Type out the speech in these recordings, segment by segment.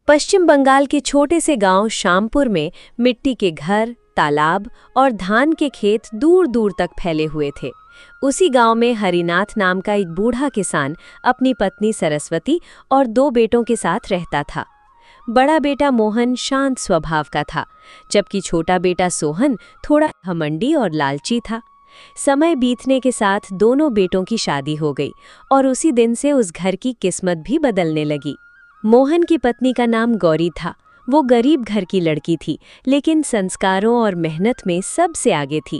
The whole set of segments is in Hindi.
पश्चिम बंगाल के छोटे से गांव श्यामपुर में मिट्टी के घर, तालाब और धान के खेत दूर दूर तक फैले हुए थे। उसी गांव में हरिनाथ नाम का एक बूढ़ा किसान अपनी पत्नी सरस्वती और 2 बेटों के साथ रहता था। बड़ा बेटा मोहन शांत स्वभाव का था, जबकि छोटा बेटा सोहन थोड़ा घमंडी और लालची था। समय बीतने के साथ दोनों बेटों की शादी हो गई और उसी दिन से उस घर की किस्मत भी बदलने लगी। मोहन की पत्नी का नाम गौरी था। वो गरीब घर की लड़की थी, लेकिन संस्कारों और मेहनत में सबसे आगे थी।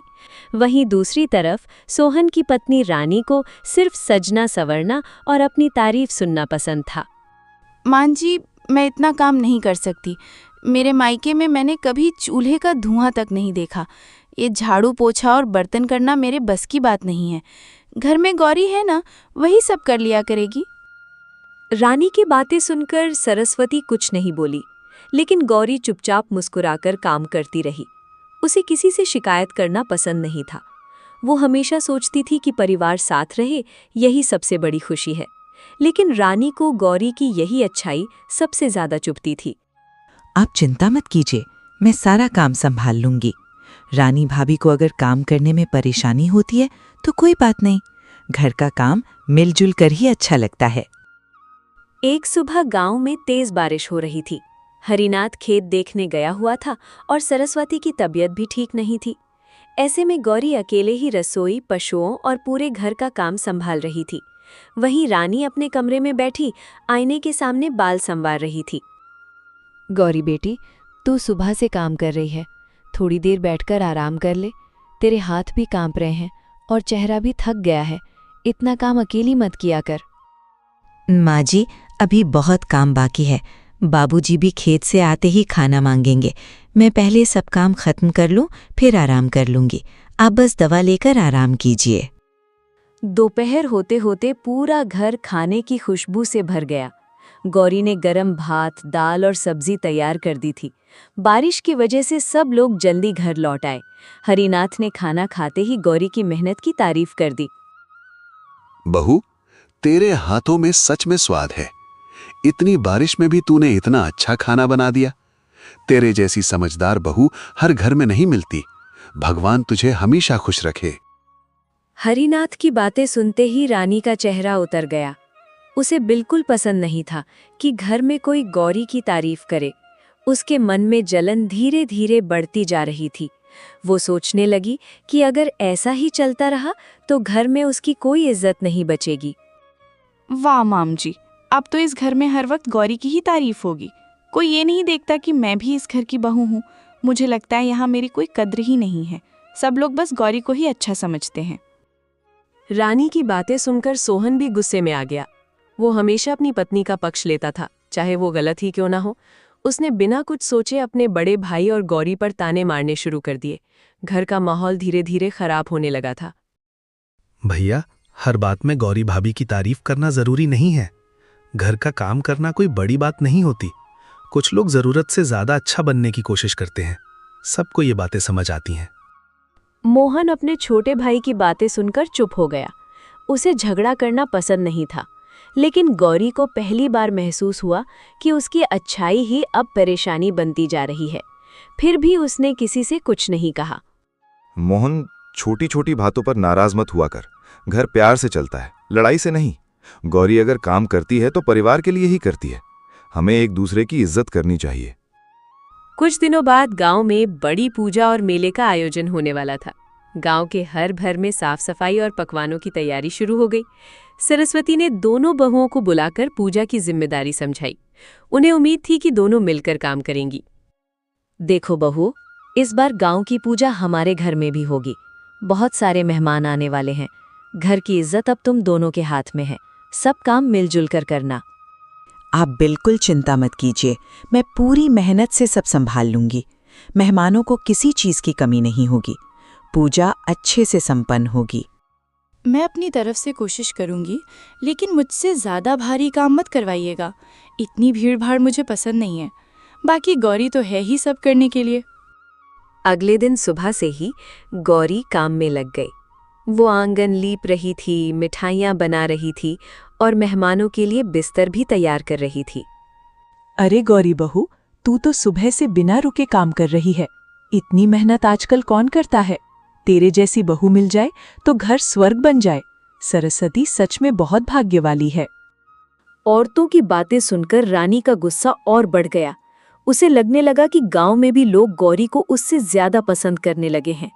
वहीं दूसरी तरफ सोहन की पत्नी रानी को सिर्फ सजना संवरना और अपनी तारीफ सुनना पसंद था। मान जी, मैं इतना काम नहीं कर सकती। मेरे मायके में मैंने कभी चूल्हे का धुआं तक नहीं देखा। ये झाड़ू पोछा और बर्तन करना मेरे बस की बात नहीं है। घर में गौरी है ना, वही सब कर लिया करेगी। रानी की बातें सुनकर सरस्वती कुछ नहीं बोली, लेकिन गौरी चुपचाप मुस्कुराकर काम करती रही। उसे किसी से शिकायत करना पसंद नहीं था। वो हमेशा सोचती थी कि परिवार साथ रहे, यही सबसे बड़ी खुशी है। लेकिन रानी को गौरी की यही अच्छाई सबसे ज्यादा चुभती थी। आप चिंता मत कीजिए, मैं सारा काम संभाल लूंगी। रानी भाभी को अगर काम करने में परेशानी होती है तो कोई बात नहीं, घर का काम मिलजुल कर ही अच्छा लगता है। एक सुबह गांव में तेज बारिश हो रही थी। हरिनाथ खेत देखने गया हुआ था और सरस्वती की तबीयत भी ठीक नहीं थी। ऐसे में गौरी अकेले ही रसोई, पशुओं और पूरे घर का काम संभाल रही थी। वहीं रानी अपने कमरे में बैठी आईने के सामने बाल संवार रही थी। गौरी बेटी, तू सुबह से काम कर रही है, थोड़ी देर बैठकर आराम कर ले। तेरे हाथ भी कांप रहे हैं और चेहरा भी थक गया है। इतना काम अकेली मत किया कर। माँ जी, अभी बहुत काम बाकी है। बाबूजी भी खेत से आते ही खाना मांगेंगे। मैं पहले सब काम खत्म कर लूं, फिर आराम कर लूंगी। आप बस दवा लेकर आराम कीजिए। दोपहर होते होते पूरा घर खाने की खुशबू से भर गया। गौरी ने गरम भात, दाल और सब्जी तैयार कर दी थी। बारिश की वजह से सब लोग जल्दी घर लौट आए। हरिनाथ ने खाना खाते ही गौरी की मेहनत की तारीफ कर दी। बहू, तेरे हाथों में सच में स्वाद है। इतनी बारिश में भी तूने इतना अच्छा खाना बना दिया। तेरे जैसी समझदार बहू हर घर में नहीं मिलती। भगवान तुझे हमेशा खुश रखे। हरिनाथ की बातें सुनते ही रानी का चेहरा उतर गया। उसे बिल्कुल पसंद नहीं था कि घर में कोई गौरी की तारीफ करे। उसके मन में जलन धीरे धीरे बढ़ती जा रही थी। वो सोचने लगी कि अगर ऐसा ही चलता रहा तो घर में उसकी कोई इज्जत नहीं बचेगी। वाह माम जी, अब तो इस घर में हर वक्त गौरी की ही तारीफ होगी। कोई ये नहीं देखता कि मैं भी इस घर की बहू हूँ। मुझे लगता है यहाँ मेरी कोई कद्र ही नहीं है। सब लोग बस गौरी को ही अच्छा समझते हैं। रानी की बातें सुनकर सोहन भी गुस्से में आ गया। वो हमेशा अपनी पत्नी का पक्ष लेता था, चाहे वो गलत ही क्यों ना हो। उसने बिना कुछ सोचे अपने बड़े भाई और गौरी पर ताने मारने शुरू कर दिए। घर का माहौल धीरे धीरे खराब होने लगा था। भैया, हर बात में गौरी भाभी की तारीफ करना जरूरी नहीं है। घर का काम करना कोई बड़ी बात नहीं होती। कुछ लोग जरूरत से ज्यादा अच्छा बनने की कोशिश करते हैं। सबको ये बातें समझ आती हैं। मोहन अपने छोटे भाई की बातें सुनकर चुप हो गया। उसे झगड़ा करना पसंद नहीं था, लेकिन गौरी को पहली बार महसूस हुआ कि उसकी अच्छाई ही अब परेशानी बनती जा रही है। फिर भी उसने किसी से कुछ नहीं कहा। मोहन, छोटी छोटी बातों पर नाराज मत हुआ कर। घर प्यार से चलता है, लड़ाई से नहीं। गौरी अगर काम करती है तो परिवार के लिए ही करती है। हमें एक दूसरे की इज्जत करनी चाहिए। कुछ दिनों बाद गांव में बड़ी पूजा और मेले का आयोजन होने वाला था। गांव के हर घर में साफ सफाई और पकवानों की तैयारी शुरू हो गई। सरस्वती ने दोनों बहुओं को बुलाकर पूजा की जिम्मेदारी समझाई। उन्हें उम्मीद थी कि दोनों मिलकर काम करेंगी। देखो बहू, इस बार गांव की पूजा हमारे घर में भी होगी। बहुत सारे मेहमान आने वाले हैं। घर की इज्जत अब तुम दोनों के हाथ में है। सब काम मिलजुल कर करना। आप बिल्कुल चिंता मत कीजिए, मैं पूरी मेहनत से सब संभाल लूंगी। मेहमानों को किसी चीज की कमी नहीं होगी। पूजा अच्छे से संपन्न होगी। मैं अपनी तरफ से कोशिश करूंगी, लेकिन मुझसे ज्यादा भारी काम मत करवाइएगा। इतनी भीड़ भाड़ मुझे पसंद नहीं है। बाकी गौरी तो है ही सब करने के लिए। अगले दिन सुबह से ही गौरी काम में लग गई। वो आंगन लीप रही थी, मिठाइयाँ बना रही थी और मेहमानों के लिए बिस्तर भी तैयार कर रही थी। अरे गौरी बहू, तू तो सुबह से बिना रुके काम कर रही है। इतनी मेहनत आजकल कौन करता है? तेरे जैसी बहू मिल जाए तो घर स्वर्ग बन जाए। सरस्वती सच में बहुत भाग्य वाली है। औरतों की बातें सुनकर रानी का गुस्सा और बढ़ गया। उसे लगने लगा कि गांव में भी लोग गौरी को उससे ज्यादा पसंद करने लगे हैं।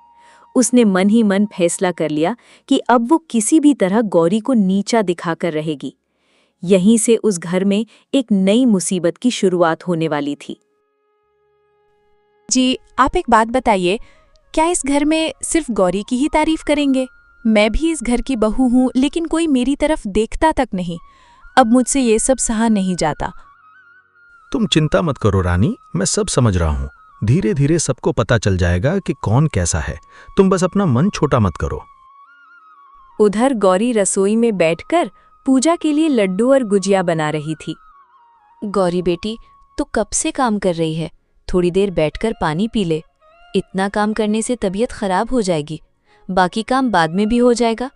उसने मन ही मन फैसला कर लिया कि अब वो किसी भी तरह गौरी को नीचा दिखाकर रहेगी। यहीं से उस घर में एक नई मुसीबत की शुरुआत होने वाली थी। जी, आप एक बात बताइए, क्या इस घर में सिर्फ गौरी की ही तारीफ करेंगे? मैं भी इस घर की बहू हूँ, लेकिन कोई मेरी तरफ देखता तक नहीं। अब मुझसे ये सब सहा नहीं जाता। तुम चिंता मत करो रानी, मैं सब समझ रहा हूँ। धीरे धीरे सबको पता चल जाएगा कि कौन कैसा है। तुम बस अपना मन छोटा मत करो। उधर गौरी रसोई में बैठकर पूजा के लिए लड्डू और गुजिया बना रही थी। गौरी बेटी, तू कब से काम कर रही है? थोड़ी देर बैठकर पानी पी ले। इतना काम करने से तबीयत खराब हो जाएगी। बाकी काम बाद में भी हो जाएगा।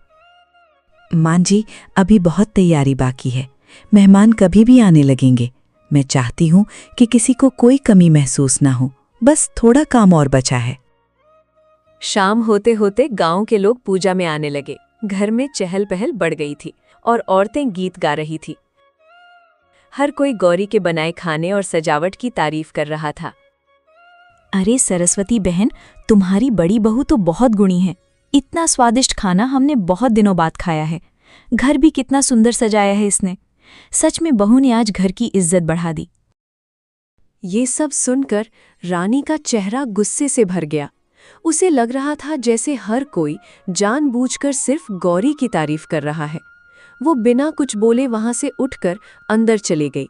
माँ जी, अभी बहुत तैयारी बाकी है। मेहमान कभी भी आने लगेंगे। मैं चाहती हूँ कि किसी को कोई कमी महसूस ना हो। बस थोड़ा काम और बचा है। शाम होते होते गांव के लोग पूजा में आने लगे। घर में चहल पहल बढ़ गई थी और औरतें गीत गा रही थी। हर कोई गौरी के बनाए खाने और सजावट की तारीफ कर रहा था। अरे सरस्वती बहन, तुम्हारी बड़ी बहू तो बहुत गुणी है। इतना स्वादिष्ट खाना हमने बहुत दिनों बाद खाया है। घर भी कितना सुंदर सजाया है इसने। सच में बहू ने आज घर की इज्जत बढ़ा दी। ये सब सुनकर रानी का चेहरा गुस्से से भर गया। उसे लग रहा था जैसे हर कोई जानबूझकर सिर्फ गौरी की तारीफ कर रहा है। वो बिना कुछ बोले वहां से उठकर अंदर चली गई।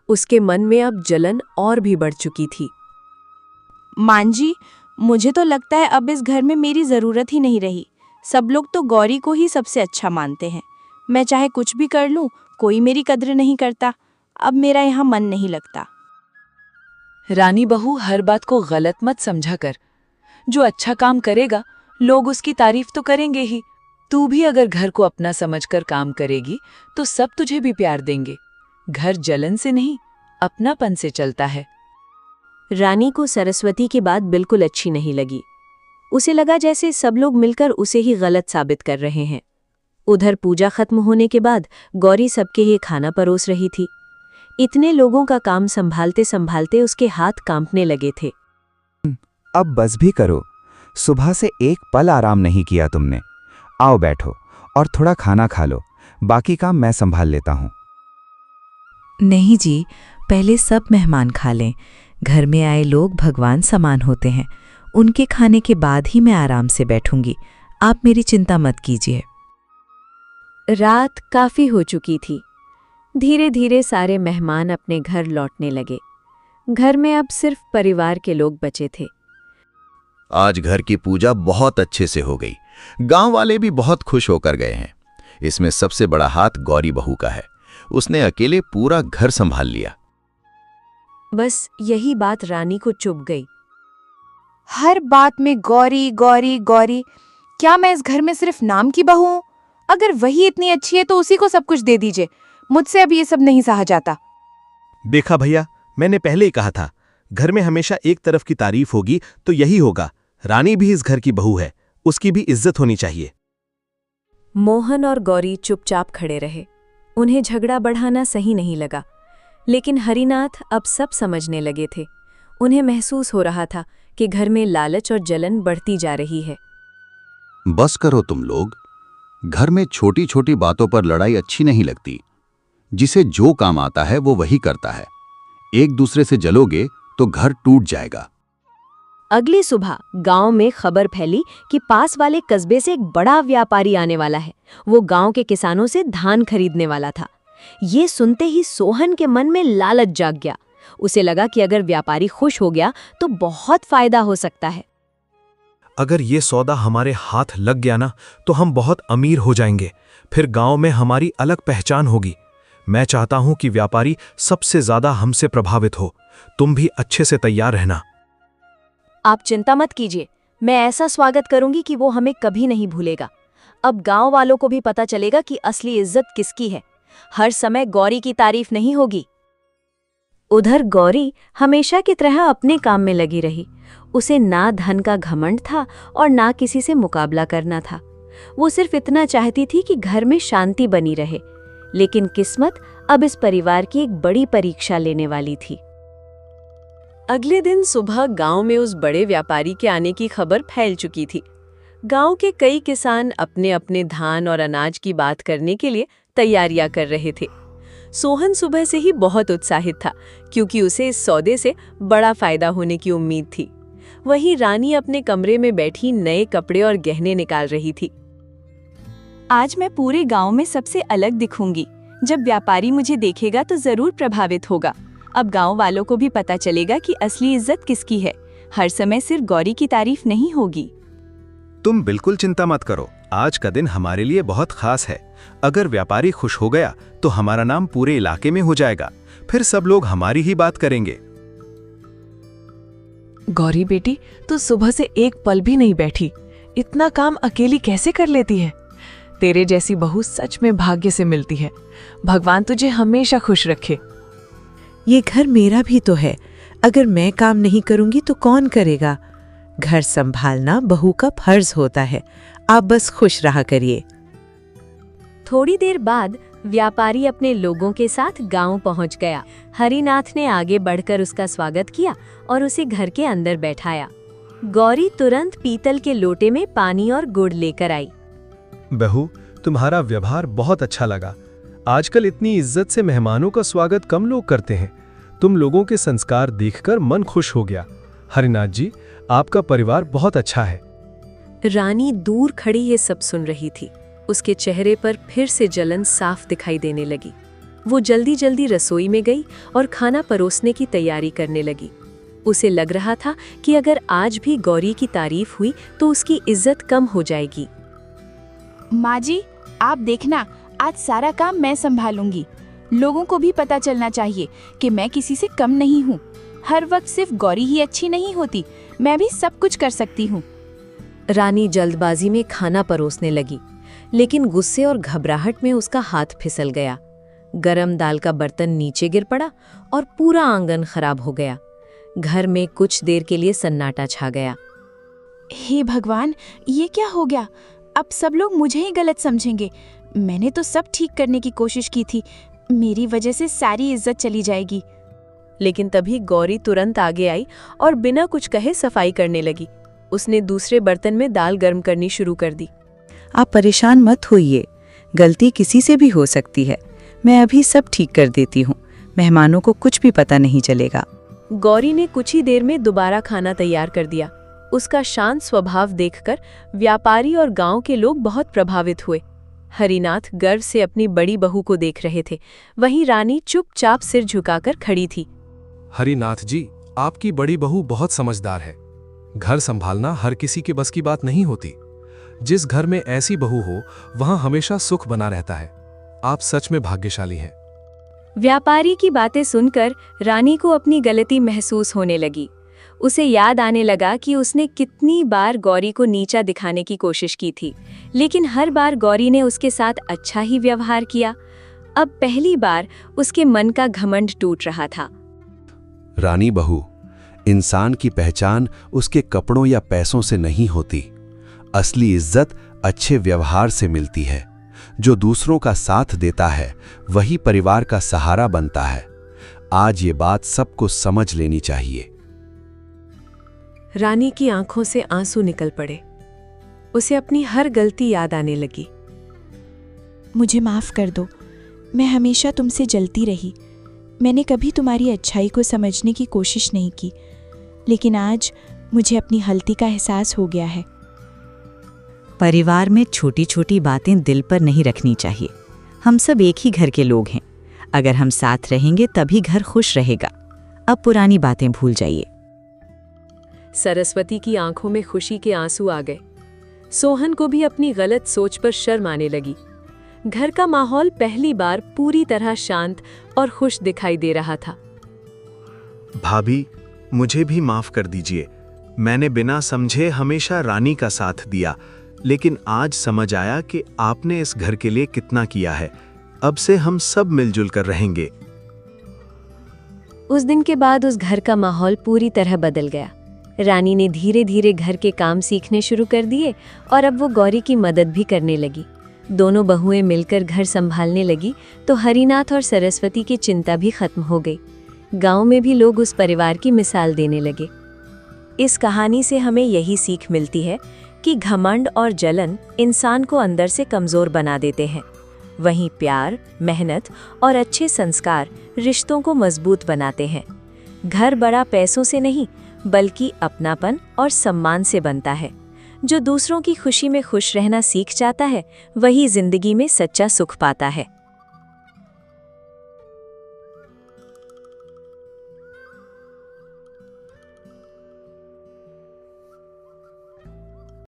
उसके मन में अब जलन और भी बढ़ चुकी थी। मां जी, मुझे तो लगता है अब इस घर में मेरी जरूरत ही नहीं रही। सब लोग तो गौरी को ही सबसे अच्छा मानते हैं। मैं चाहे कुछ भी कर लूं, कोई मेरी कद्र नहीं करता। अब मेरा यहाँ मन नहीं लगता। रानी बहू, हर बात को गलत मत समझा कर। जो अच्छा काम करेगा लोग उसकी तारीफ तो करेंगे ही। तू भी अगर घर को अपना समझकर काम करेगी तो सब तुझे भी प्यार देंगे। घर जलन से नहीं, अपनापन से चलता है। रानी को सरस्वती की बात बिल्कुल अच्छी नहीं लगी। उसे लगा जैसे सब लोग मिलकर उसे ही गलत साबित कर रहे हैं। उधर पूजा खत्म होने के बाद गौरी सबके लिए खाना परोस रही थी। इतने लोगों का काम संभालते संभालते उसके हाथ कांपने लगे थे। अब बस भी करो। सुबह से एक पल आराम नहीं किया तुमने। आओ बैठो और थोड़ा खाना खा लो। बाकी काम मैं संभाल लेता हूँ। नहीं जी, पहले सब मेहमान खा लें। घर में आए लोग भगवान समान होते हैं। उनके खाने के बाद ही मैं आराम से बैठूंगी। आप मेरी चिंता मत कीजिए। रात काफी हो चुकी थी। धीरे धीरे सारे मेहमान अपने घर लौटने लगे। घर में अब सिर्फ परिवार के लोग बचे थे। आज घर की पूजा बहुत अच्छे से हो गई। गांव वाले भी बहुत खुश होकर गए हैं। इसमें सबसे बड़ा हाथ गौरी बहू का है। उसने अकेले पूरा घर संभाल लिया। बस यही बात रानी को चुभ गई। हर बात में गौरी गौरी गौरी। क्या मैं इस घर में सिर्फ नाम की बहू हूं? अगर वही इतनी अच्छी है तो उसी को सब कुछ दे दीजिए। मुझसे अब ये सब नहीं सहा जाता। देखा भैया, मैंने पहले ही कहा था, घर में हमेशा एक तरफ की तारीफ होगी तो यही होगा। रानी भी इस घर की बहू है, उसकी भी इज्जत होनी चाहिए। मोहन और गौरी चुपचाप खड़े रहे। उन्हें झगड़ा बढ़ाना सही नहीं लगा। लेकिन हरिनाथ अब सब समझने लगे थे। उन्हें महसूस हो रहा था कि घर में लालच और जलन बढ़ती जा रही है। बस करो तुम लोग। घर में छोटी छोटी बातों पर लड़ाई अच्छी नहीं लगती। जिसे जो काम आता है वो वही करता है। एक दूसरे से जलोगे तो घर टूट जाएगा। अगली सुबह गांव में खबर फैली कि पास वाले कस्बे से एक बड़ा व्यापारी आने वाला है। वो गांव के किसानों से धान खरीदने वाला था। ये सुनते ही सोहन के मन में लालच जाग गया। उसे लगा कि अगर व्यापारी खुश हो गया तो बहुत फायदा हो सकता है। अगर ये सौदा हमारे हाथ लग गया ना तो हम बहुत अमीर हो जाएंगे। फिर गांव में हमारी अलग पहचान होगी। मैं चाहता हूं कि व्यापारी सबसे ज्यादा हमसे प्रभावित हो। तुम भी अच्छे से तैयार रहना। आप चिंता मत कीजिए। मैं ऐसा स्वागत करूंगी कि वो हमें कभी नहीं भूलेगा। अब गांव वालों को भी पता चलेगा कि असली इज्जत किसकी है। हर समय गौरी की तारीफ नहीं होगी। उधर गौरी हमेशा की तरह अपने काम में लगी रही। उसे ना धन का घमंड था और ना किसी से मुकाबला करना था। वो सिर्फ इतना चाहती थी कि घर में शांति बनी रहे। लेकिन किस्मत अब इस परिवार की एक बड़ी परीक्षा लेने वाली थी। अगले दिन सुबह गांव में उस बड़े व्यापारी के आने की खबर फैल चुकी थी। गांव के कई किसान अपने अपने धान और अनाज की बात करने के लिए तैयारियां कर रहे थे। सोहन सुबह से ही बहुत उत्साहित था, क्योंकि उसे इस सौदे से बड़ा फायदा होने की उम्मीद थी। वहीं रानी अपने कमरे में बैठी नए कपड़े और गहने निकाल रही थी। आज मैं पूरे गांव में सबसे अलग दिखूंगी। जब व्यापारी मुझे देखेगा तो जरूर प्रभावित होगा। अब गांव वालों को भी पता चलेगा कि असली इज्जत किसकी है। हर समय सिर्फ गौरी की तारीफ नहीं होगी। तुम बिल्कुल चिंता मत करो, आज का दिन हमारे लिए बहुत खास है। अगर व्यापारी खुश हो गया तो हमारा नाम पूरे इलाके में हो जाएगा, फिर सब लोग हमारी ही बात करेंगे। गौरी बेटी, तू सुबह से एक पल भी नहीं बैठी। इतना काम अकेली कैसे कर लेती है? तेरे जैसी बहू सच में भाग्य से मिलती है। भगवान तुझे हमेशा खुश रखे। ये घर मेरा भी तो है। अगर मैं काम नहीं करूंगी तो कौन करेगा? घर संभालना बहू का फर्ज होता है। आप बस खुश रहा करिए। थोड़ी देर बाद व्यापारी अपने लोगों के साथ गांव पहुंच गया। हरिनाथ ने आगे बढ़कर उसका स्वागत किया और उसे घर के अंदर बैठाया। गौरी तुरंत पीतल के लोटे में पानी और गुड़ लेकर आई। बहू, तुम्हारा व्यवहार बहुत अच्छा लगा। आजकल इतनी इज्जत से मेहमानों का स्वागत कम लोग करते हैं। तुम लोगों के संस्कार देखकर मन खुश हो गया। हरिनाथ जी, आपका परिवार बहुत अच्छा है। रानी दूर खड़ी ये सब सुन रही थी। उसके चेहरे पर फिर से जलन साफ दिखाई देने लगी। वो जल्दी जल्दी रसोई में गई और खाना परोसने की तैयारी करने लगी। उसे लग रहा था कि अगर आज भी गौरी की तारीफ हुई तो उसकी इज्जत कम हो जाएगी। माँ जी, आप देखना, आज सारा काम मैं संभालूंगी। लोगों को भी पता चलना चाहिए कि मैं किसी से कम नहीं हूँ। हर वक्त सिर्फ गौरी ही अच्छी नहीं होती, मैं भी सब कुछ कर सकती हूँ। रानी जल्दबाजी में खाना परोसने लगी, लेकिन गुस्से और घबराहट में उसका हाथ फिसल गया। गरम दाल का बर्तन नीचे गिर पड़ा और पूरा आंगन खराब हो गया। घर में कुछ देर के लिए सन्नाटा छा गया। हे भगवान, ये क्या हो गया? अब सब लोग मुझे ही गलत समझेंगे। मैंने तो सब ठीक करने की कोशिश की थी। मेरी वजह से सारी इज्जत चली जाएगी। लेकिन तभी गौरी तुरंत आगे आई और बिना कुछ कहे सफाई करने लगी। उसने दूसरे बर्तन में दाल गर्म करनी शुरू कर दी। आप परेशान मत होइए, गलती किसी से भी हो सकती है। मैं अभी सब ठीक कर देती हूँ। मेहमानों को कुछ भी पता नहीं चलेगा। गौरी ने कुछ ही देर में दोबारा खाना तैयार कर दिया। उसका शांत स्वभाव देखकर व्यापारी और गांव के लोग बहुत प्रभावित हुए। हरिनाथ गर्व से अपनी बड़ी बहू को देख रहे थे। वहीं रानी चुपचाप सिर झुकाकर खड़ी थी। हरिनाथ जी, आपकी बड़ी बहू बहुत समझदार है। घर संभालना हर किसी के बस की बात नहीं होती। जिस घर में ऐसी बहू हो, वहां हमेशा सुख बना रहता है। आप सच में भाग्यशाली हैं। व्यापारी की बातें सुनकर रानी को अपनी गलती महसूस होने लगी। उसे याद आने लगा कि उसने कितनी बार गौरी को नीचा दिखाने की कोशिश की थी, लेकिन हर बार गौरी ने उसके साथ अच्छा ही व्यवहार किया। अब पहली बार उसके मन का घमंड टूट रहा था। रानी बहू, इंसान की पहचान उसके कपड़ों या पैसों से नहीं होती। असली इज्जत अच्छे व्यवहार से मिलती है। जो दूसरों का साथ देता है वही परिवार का सहारा बनता है। आज ये बात सबको समझ लेनी चाहिए। रानी की आंखों से आंसू निकल पड़े। उसे अपनी हर गलती याद आने लगी। मुझे माफ कर दो, मैं हमेशा तुमसे जलती रही। मैंने कभी तुम्हारी अच्छाई को समझने की कोशिश नहीं की, लेकिन आज मुझे अपनी गलती का एहसास हो गया है। परिवार में छोटी छोटी बातें दिल पर नहीं रखनी चाहिए। हम सब एक ही घर के लोग हैं। अगर हम साथ रहेंगे तभी घर खुश रहेगा। अब पुरानी बातें भूल जाइए। सरस्वती की आंखों में खुशी के आंसू आ गए। सोहन को भी अपनी गलत सोच पर शर्म आने लगी। घर का माहौल पहली बार पूरी तरह शांत और खुश दिखाई दे रहा था। भाभी, मुझे भी माफ कर दीजिए। मैंने बिना समझे हमेशा रानी का साथ दिया, लेकिन आज समझ आया कि आपने इस घर के लिए कितना किया है। अब से हम सब मिलजुल कर रहेंगे। उस दिन के बाद उस घर का माहौल पूरी तरह बदल गया। रानी ने धीरे धीरे घर के काम सीखने शुरू कर दिए और अब वो गौरी की मदद भी करने लगी। दोनों बहुएं मिलकर घर संभालने लगी तो हरिनाथ और सरस्वती की चिंता भी खत्म हो गई। गांव में भी लोग उस परिवार की मिसाल देने लगे। इस कहानी से हमें यही सीख मिलती है कि घमंड और जलन इंसान को अंदर से कमज़ोर बना देते हैं, वहीं प्यार, मेहनत और अच्छे संस्कार रिश्तों को मजबूत बनाते हैं। घर बड़ा पैसों से नहीं बल्कि अपनापन और सम्मान से बनता है। जो दूसरों की खुशी में खुश रहना सीख जाता है वही जिंदगी में सच्चा सुख पाता है।